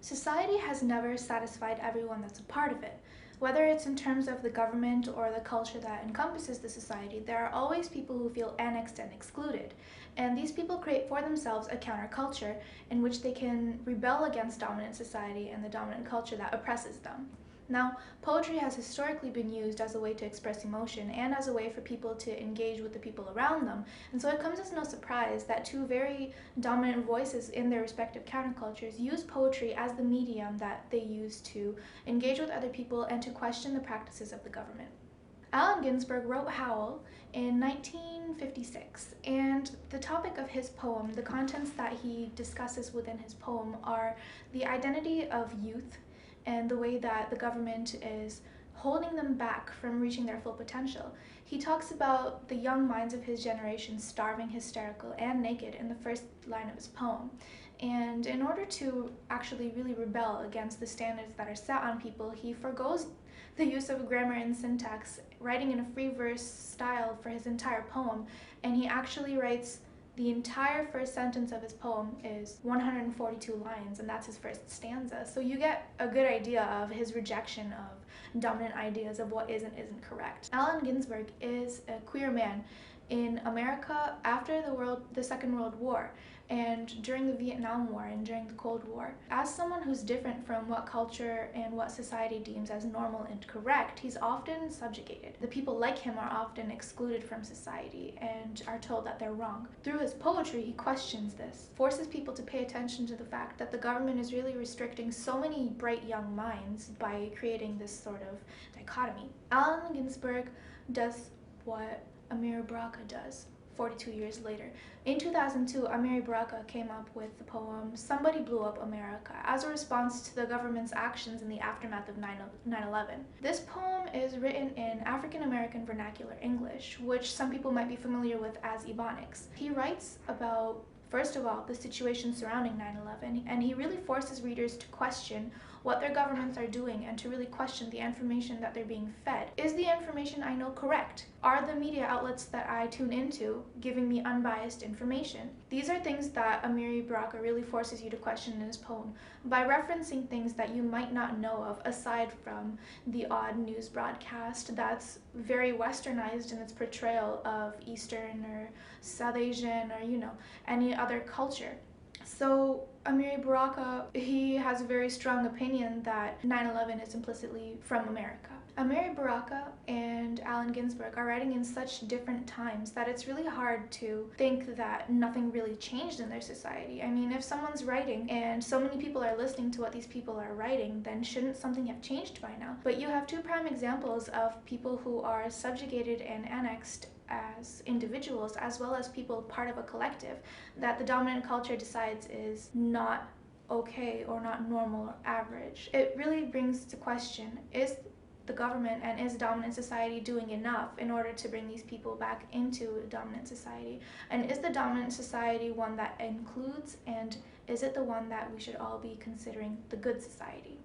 Society has never satisfied everyone that's a part of it. Whether it's in terms of the government or the culture that encompasses the society, there are always people who feel annexed and excluded. And these people create for themselves a counterculture in which they can rebel against dominant society and the dominant culture that oppresses them. Now, poetry has historically been used as a way to express emotion and as a way for people to engage with the people around them. And so it comes as no surprise that two very dominant voices in their respective countercultures use poetry as the medium that they use to engage with other people and to question the practices of the government. Allen Ginsberg wrote Howl in 1956, and the topic of his poem, the contents that he discusses within his poem, are the identity of youth and the way that the government is holding them back from reaching their full potential. He talks about the young minds of his generation starving, hysterical, and naked in the first line of his poem. And in order to actually really rebel against the standards that are set on people, he forgoes the use of grammar and syntax, writing in a free verse style for his entire poem, and he actually writes the entire first sentence of his poem is 142 lines, and that's his first stanza. So you get a good idea of his rejection of dominant ideas of what is and isn't correct. Allen Ginsberg is a queer man in America after the Second World War and during the Vietnam War and during the Cold War. As someone who's different from what culture and what society deems as normal and correct, he's often subjugated. The people like him are often excluded from society and are told that they're wrong. Through his poetry, he questions this, forces people to pay attention to the fact that the government is really restricting so many bright young minds by creating this sort of dichotomy. Allen Ginsberg does what Amiri Baraka does 42 years later. In 2002, Amiri Baraka came up with the poem Somebody Blew Up America as a response to the government's actions in the aftermath of 9/11. This poem is written in African American vernacular English, which some people might be familiar with as Ebonics. He writes about, first of all, the situation surrounding 9/11, and he really forces readers to question what their governments are doing and to really question the information that they're being fed. Is the information I know correct? Are the media outlets that I tune into giving me unbiased information? These are things that Amiri Baraka really forces you to question in his poem by referencing things that you might not know of aside from the odd news broadcast that's very westernized in its portrayal of Eastern or South Asian or, any other culture. So Amiri Baraka, he has a very strong opinion that 9/11 is implicitly from America. Amiri Baraka and Allen Ginsberg are writing in such different times that it's really hard to think that nothing really changed in their society. I mean, if someone's writing and so many people are listening to what these people are writing, then shouldn't something have changed by now? But you have two prime examples of people who are subjugated and annexed as individuals, as well as people part of a collective that the dominant culture decides is not okay or not normal or average. It really brings to question, is the government and is dominant society doing enough in order to bring these people back into dominant society? And is the dominant society one that includes, and is it the one that we should all be considering the good society?